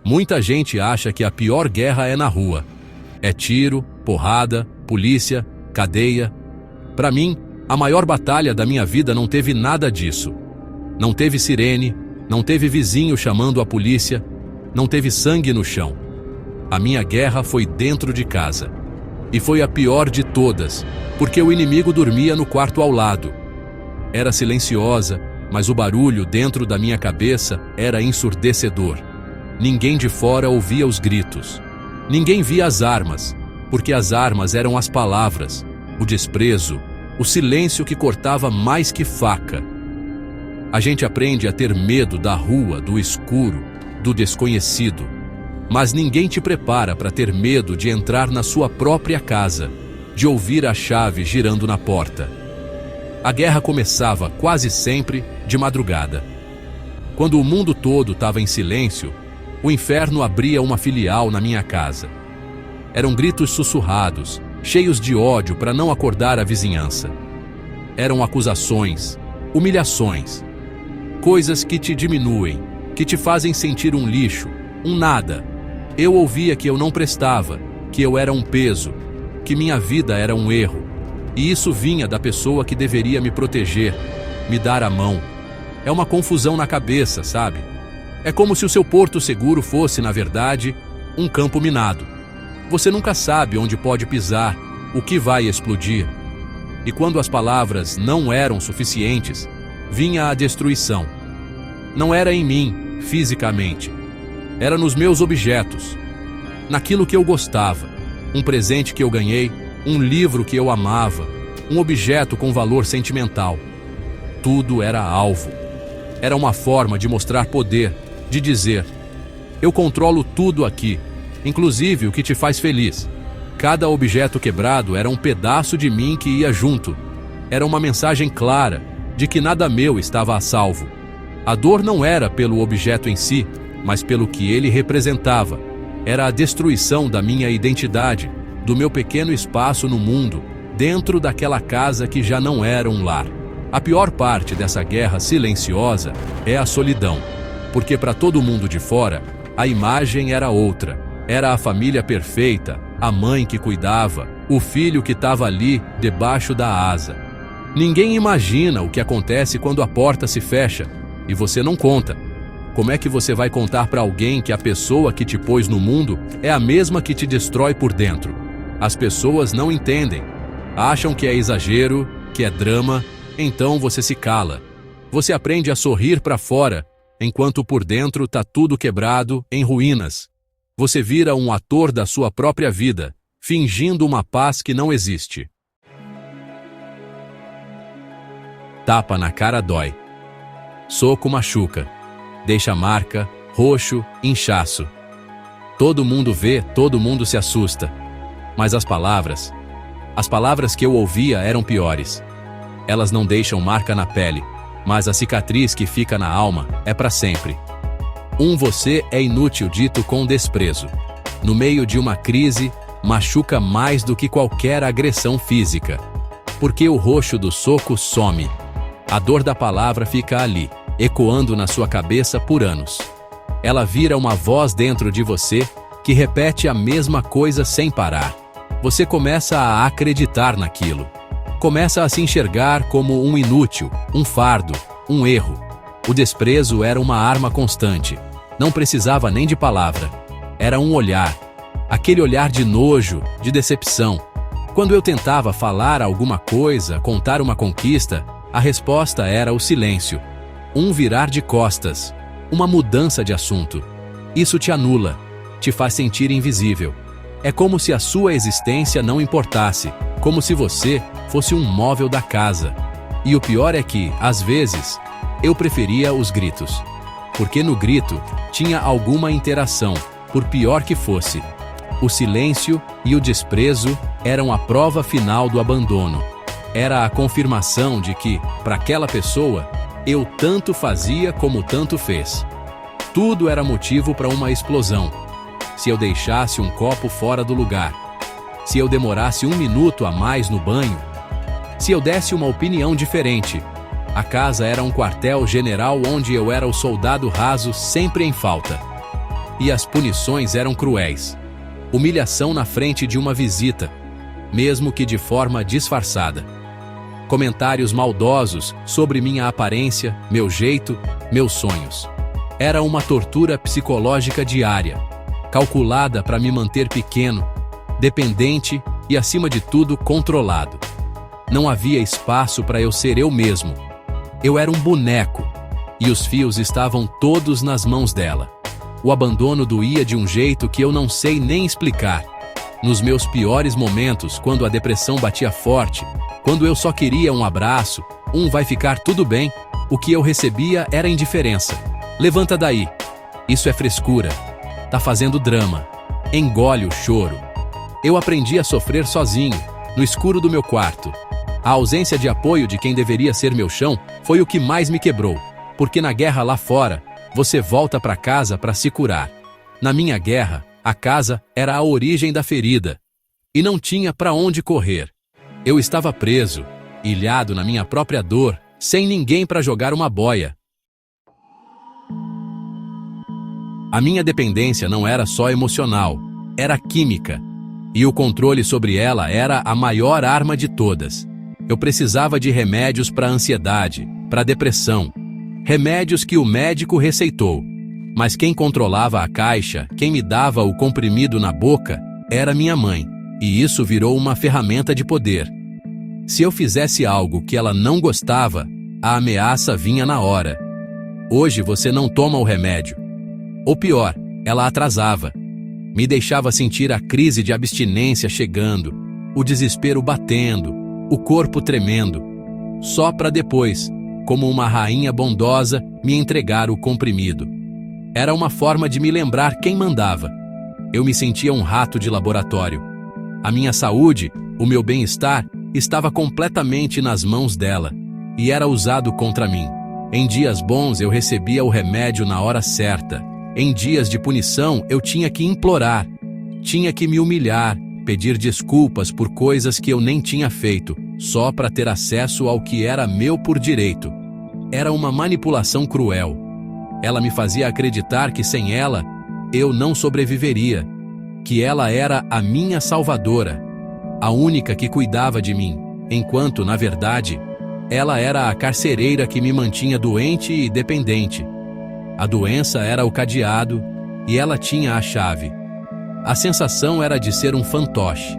Muita gente acha que a pior guerra é na rua. É tiro, porrada, polícia, cadeia. Para mim, a maior batalha da minha vida não teve nada disso. Não teve sirene, não teve vizinho chamando a polícia, não teve sangue no chão. A minha guerra foi dentro de casa. E foi a pior de todas, porque o inimigo dormia no quarto ao lado. Era silenciosa, mas o barulho dentro da minha cabeça era ensurdecedor. Ninguém de fora ouvia os gritos. Ninguém via as armas, porque as armas eram as palavras, o desprezo, o silêncio que cortava mais que faca. A gente aprende a ter medo da rua, do escuro, do desconhecido. Mas ninguém te prepara para ter medo de entrar na sua própria casa, de ouvir a chave girando na porta. A guerra começava quase sempre de madrugada. Quando o mundo todo estava em silêncio, o inferno abria uma filial na minha casa. Eram gritos sussurrados, cheios de ódio para não acordar a vizinhança. Eram acusações, humilhações, coisas que te diminuem, que te fazem sentir um lixo, um nada. Eu ouvia que eu não prestava, que eu era um peso, que minha vida era um erro. E isso vinha da pessoa que deveria me proteger, me dar a mão. É uma confusão na cabeça, sabe? É como se o seu porto seguro fosse, na verdade, um campo minado. Você nunca sabe onde pode pisar, o que vai explodir. E quando as palavras não eram suficientes, vinha a destruição. Não era em mim, fisicamente. Era nos meus objetos, naquilo que eu gostava, um presente que eu ganhei, um livro que eu amava, um objeto com valor sentimental. Tudo era alvo. Era uma forma de mostrar poder, de dizer: eu controlo tudo aqui, inclusive o que te faz feliz. Cada objeto quebrado era um pedaço de mim que ia junto. Era uma mensagem clara de que nada meu estava a salvo. A dor não era pelo objeto em si, mas pelo que ele representava. Era a destruição da minha identidade, do meu pequeno espaço no mundo, dentro daquela casa que já não era um lar. A pior parte dessa guerra silenciosa é a solidão, porque para todo mundo de fora, a imagem era outra. Era a família perfeita, a mãe que cuidava, o filho que estava ali debaixo da asa. Ninguém imagina o que acontece quando a porta se fecha e você não conta. Como é que você vai contar para alguém que a pessoa que te pôs no mundo é a mesma que te destrói por dentro? As pessoas não entendem. Acham que é exagero, que é drama, então você se cala. Você aprende a sorrir para fora, enquanto por dentro tá tudo quebrado, em ruínas. Você vira um ator da sua própria vida, fingindo uma paz que não existe. Tapa na cara dói. Soco machuca. Deixa marca, roxo, inchaço. Todo mundo vê, todo mundo se assusta. Mas as palavras que eu ouvia eram piores. Elas não deixam marca na pele, mas a cicatriz que fica na alma é para sempre. Você é inútil dito com desprezo. No meio de uma crise, machuca mais do que qualquer agressão física. Porque o roxo do soco some. A dor da palavra fica ali, ecoando na sua cabeça por anos. Ela vira uma voz dentro de você que repete a mesma coisa sem parar. Você começa a acreditar naquilo. Começa a se enxergar como um inútil, um fardo, um erro. O desprezo era uma arma constante. Não precisava nem de palavra. Era um olhar. Aquele olhar de nojo, de decepção. Quando eu tentava falar alguma coisa, contar uma conquista, a resposta era o silêncio. Um virar de costas, uma mudança de assunto. Isso te anula, te faz sentir invisível. É como se a sua existência não importasse, como se você fosse um móvel da casa. E o pior é que, às vezes, eu preferia os gritos. Porque no grito tinha alguma interação, por pior que fosse. O silêncio e o desprezo eram a prova final do abandono. Era a confirmação de que, para aquela pessoa, eu tanto fazia como tanto fez. Tudo era motivo para uma explosão. Se eu deixasse um copo fora do lugar, se eu demorasse 1 minuto a mais no banho, se eu desse uma opinião diferente, a casa era um quartel-general onde eu era o soldado raso sempre em falta. E as punições eram cruéis. Humilhação na frente de uma visita, mesmo que de forma disfarçada. Comentários maldosos sobre minha aparência, meu jeito, meus sonhos. Era uma tortura psicológica diária, calculada para me manter pequeno, dependente e, acima de tudo, controlado. Não havia espaço para eu ser eu mesmo. Eu era um boneco, e os fios estavam todos nas mãos dela. O abandono doía de um jeito que eu não sei nem explicar. Nos meus piores momentos, quando a depressão batia forte, quando eu só queria um abraço, vai ficar tudo bem, o que eu recebia era indiferença. Levanta daí. Isso é frescura. Tá fazendo drama. Engole o choro. Eu aprendi a sofrer sozinho, no escuro do meu quarto. A ausência de apoio de quem deveria ser meu chão foi o que mais me quebrou, porque na guerra lá fora, você volta para casa para se curar. Na minha guerra, a casa era a origem da ferida. E não tinha para onde correr. Eu estava preso, ilhado na minha própria dor, sem ninguém para jogar uma boia. A minha dependência não era só emocional, era química. E o controle sobre ela era a maior arma de todas. Eu precisava de remédios para ansiedade, para depressão. Remédios que o médico receitou. Mas quem controlava a caixa, quem me dava o comprimido na boca, era minha mãe. E isso virou uma ferramenta de poder. Se eu fizesse algo que ela não gostava, a ameaça vinha na hora. Hoje você não toma o remédio. Ou pior, ela atrasava. Me deixava sentir a crise de abstinência chegando, o desespero batendo, o corpo tremendo. Só para depois, como uma rainha bondosa, me entregar o comprimido. Era uma forma de me lembrar quem mandava. Eu me sentia um rato de laboratório. A minha saúde, o meu bem-estar, estava completamente nas mãos dela, e era usado contra mim. Em dias bons eu recebia o remédio na hora certa. Em dias de punição eu tinha que implorar, tinha que me humilhar, pedir desculpas por coisas que eu nem tinha feito, só para ter acesso ao que era meu por direito. Era uma manipulação cruel. Ela me fazia acreditar que sem ela, eu não sobreviveria, que ela era a minha salvadora, a única que cuidava de mim, enquanto, na verdade, ela era a carcereira que me mantinha doente e dependente. A doença era o cadeado e ela tinha a chave. A sensação era de ser um fantoche.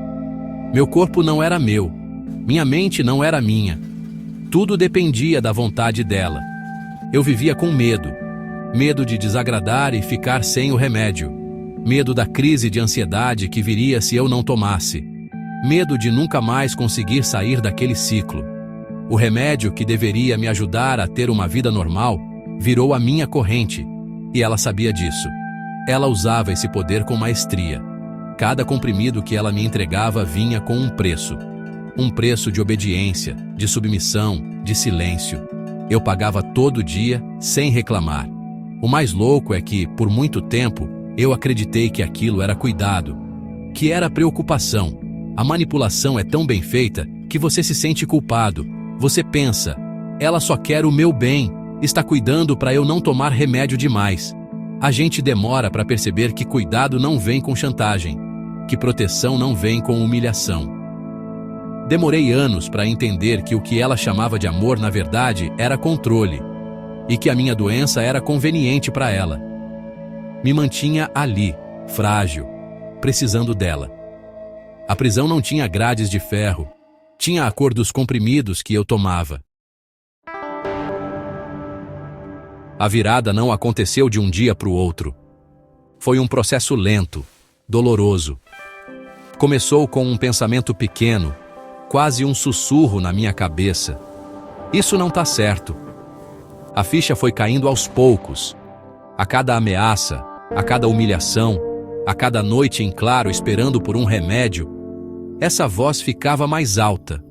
Meu corpo não era meu, minha mente não era minha. Tudo dependia da vontade dela. Eu vivia com medo. Medo de desagradar e ficar sem o remédio. Medo da crise de ansiedade que viria se eu não tomasse. Medo de nunca mais conseguir sair daquele ciclo. O remédio que deveria me ajudar a ter uma vida normal virou a minha corrente, e ela sabia disso. Ela usava esse poder com maestria. Cada comprimido que ela me entregava vinha com um preço. Um preço de obediência, de submissão, de silêncio. Eu pagava todo dia, sem reclamar. O mais louco é que, por muito tempo, eu acreditei que aquilo era cuidado, que era preocupação. A manipulação é tão bem feita que você se sente culpado. Você pensa, ela só quer o meu bem, está cuidando para eu não tomar remédio demais. A gente demora para perceber que cuidado não vem com chantagem, que proteção não vem com humilhação. Demorei anos para entender que o que ela chamava de amor, na verdade, era controle, e que a minha doença era conveniente para ela. Me mantinha ali, frágil, precisando dela. A prisão não tinha grades de ferro, tinha a cor dos comprimidos que eu tomava. A virada não aconteceu de um dia para o outro. Foi um processo lento, doloroso. Começou com um pensamento pequeno, quase um sussurro na minha cabeça. Isso não tá certo. A ficha foi caindo aos poucos. A cada ameaça, a cada humilhação, a cada noite em claro esperando por um remédio, essa voz ficava mais alta.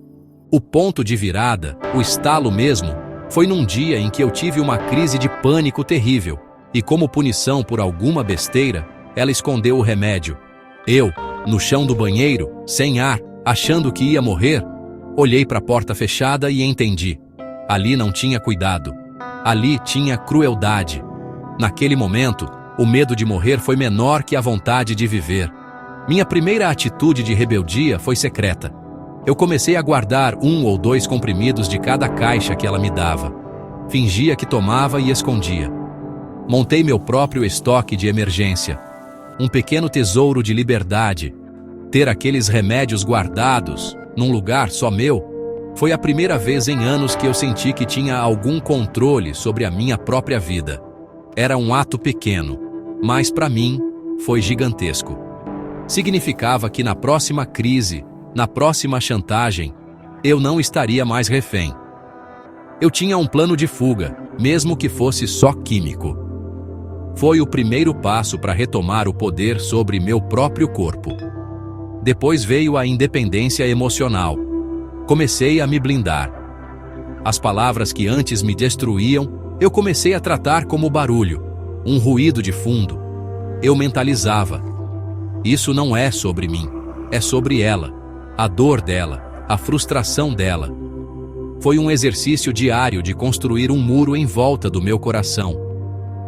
O ponto de virada, o estalo mesmo, foi num dia em que eu tive uma crise de pânico terrível, e como punição por alguma besteira, ela escondeu o remédio. Eu, no chão do banheiro, sem ar, achando que ia morrer, olhei para a porta fechada e entendi. Ali não tinha cuidado. Ali tinha crueldade. Naquele momento, O medo de morrer foi menor que a vontade de viver. Minha primeira atitude de rebeldia foi secreta. Eu comecei a guardar 1 ou 2 comprimidos de cada caixa que ela me dava. Fingia que tomava e escondia. Montei meu próprio estoque de emergência. Um pequeno tesouro de liberdade. Ter aqueles remédios guardados, num lugar só meu, foi a primeira vez em anos que eu senti que tinha algum controle sobre a minha própria vida. Era um ato pequeno, mas para mim foi gigantesco. Significava que na próxima crise, na próxima chantagem, eu não estaria mais refém. Eu tinha um plano de fuga, mesmo que fosse só químico. Foi o primeiro passo para retomar o poder sobre meu próprio corpo. Depois veio a independência emocional. Comecei a me blindar. As palavras que antes me destruíam, eu comecei a tratar como barulho, um ruído de fundo. Eu mentalizava: isso não é sobre mim, é sobre ela, a dor dela, a frustração dela. Foi um exercício diário de construir um muro em volta do meu coração.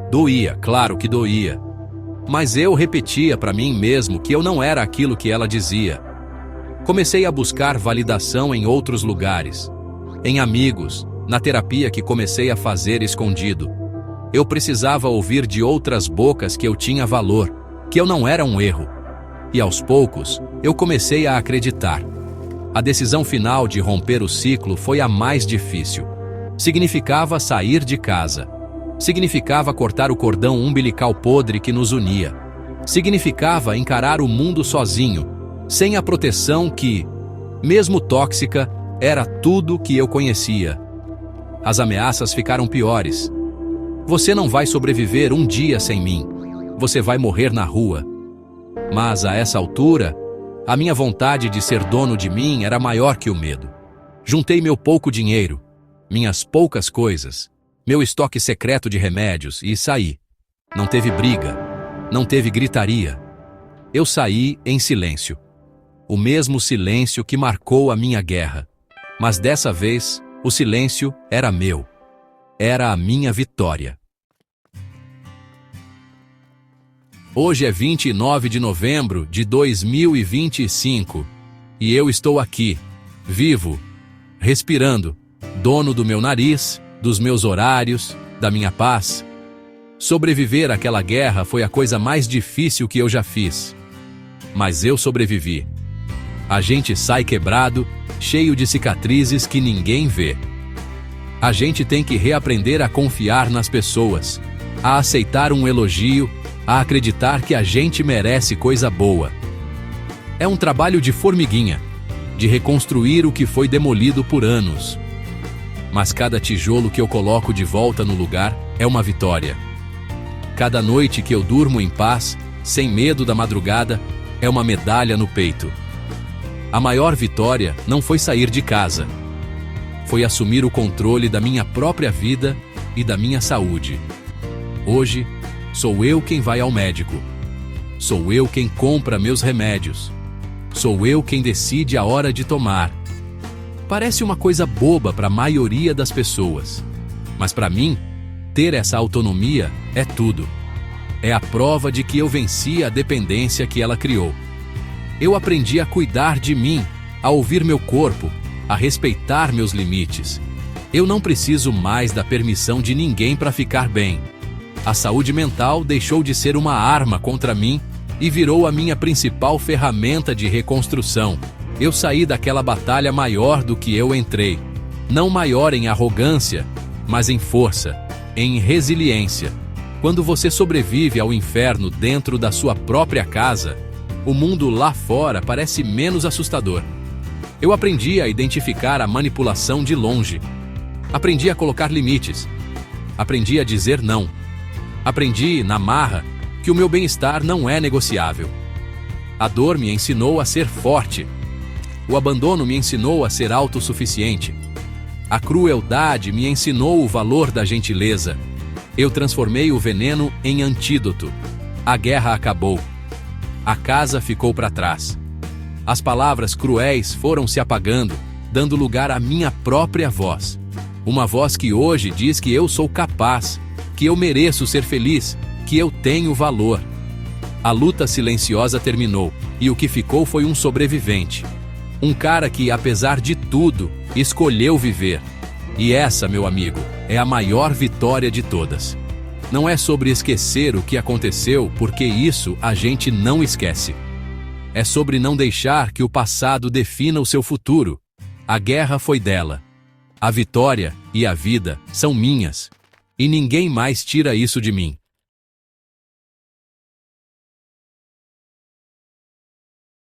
Doía, claro que doía. Mas eu repetia para mim mesmo que eu não era aquilo que ela dizia. Comecei a buscar validação em outros lugares, em amigos, na terapia que comecei a fazer escondido. Eu precisava ouvir de outras bocas que eu tinha valor, que eu não era um erro. E aos poucos, eu comecei a acreditar. A decisão final de romper o ciclo foi a mais difícil. Significava sair de casa. Significava cortar o cordão umbilical podre que nos unia. Significava encarar o mundo sozinho, sem a proteção que, mesmo tóxica, era tudo que eu conhecia. As ameaças ficaram piores. Você não vai sobreviver um dia sem mim. Você vai morrer na rua. Mas a essa altura, a minha vontade de ser dono de mim era maior que o medo. Juntei meu pouco dinheiro, minhas poucas coisas, meu estoque secreto de remédios e saí. Não teve briga, não teve gritaria. Eu saí em silêncio. O mesmo silêncio que marcou a minha guerra. Mas dessa vez, o silêncio era meu. Era a minha vitória. Hoje é 29 de novembro de 2025 e eu estou aqui, vivo, respirando, dono do meu nariz, dos meus horários, da minha paz. Sobreviver àquela guerra foi a coisa mais difícil que eu já fiz. Mas eu sobrevivi. A gente sai quebrado, cheio de cicatrizes que ninguém vê. A gente tem que reaprender a confiar nas pessoas, a aceitar um elogio, a acreditar que a gente merece coisa boa. É um trabalho de formiguinha, de reconstruir o que foi demolido por anos. Mas cada tijolo que eu coloco de volta no lugar é uma vitória. Cada noite que eu durmo em paz, sem medo da madrugada, é uma medalha no peito. A maior vitória não foi sair de casa. Foi assumir o controle da minha própria vida e da minha saúde. Hoje, sou eu quem vai ao médico. Sou eu quem compra meus remédios. Sou eu quem decide a hora de tomar. Parece uma coisa boba para a maioria das pessoas. Mas para mim, ter essa autonomia é tudo. É a prova de que eu venci a dependência que ela criou. Eu aprendi a cuidar de mim, a ouvir meu corpo, a respeitar meus limites. Eu não preciso mais da permissão de ninguém para ficar bem. A saúde mental deixou de ser uma arma contra mim e virou a minha principal ferramenta de reconstrução. Eu saí daquela batalha maior do que eu entrei. Não maior em arrogância, mas em força, em resiliência. Quando você sobrevive ao inferno dentro da sua própria casa, o mundo lá fora parece menos assustador. Eu aprendi a identificar a manipulação de longe. Aprendi a colocar limites. Aprendi a dizer não. Aprendi, na marra, que o meu bem-estar não é negociável. A dor me ensinou a ser forte. O abandono me ensinou a ser autossuficiente. A crueldade me ensinou o valor da gentileza. Eu transformei o veneno em antídoto. A guerra acabou. A casa ficou para trás. As palavras cruéis foram se apagando, dando lugar à minha própria voz. Uma voz que hoje diz que eu sou capaz, que eu mereço ser feliz, que eu tenho valor. A luta silenciosa terminou, e o que ficou foi um sobrevivente. Um cara que, apesar de tudo, escolheu viver. E essa, meu amigo, é a maior vitória de todas. Não é sobre esquecer o que aconteceu, porque isso a gente não esquece. É sobre não deixar que o passado defina o seu futuro. A guerra foi dela. A vitória e a vida são minhas. E ninguém mais tira isso de mim.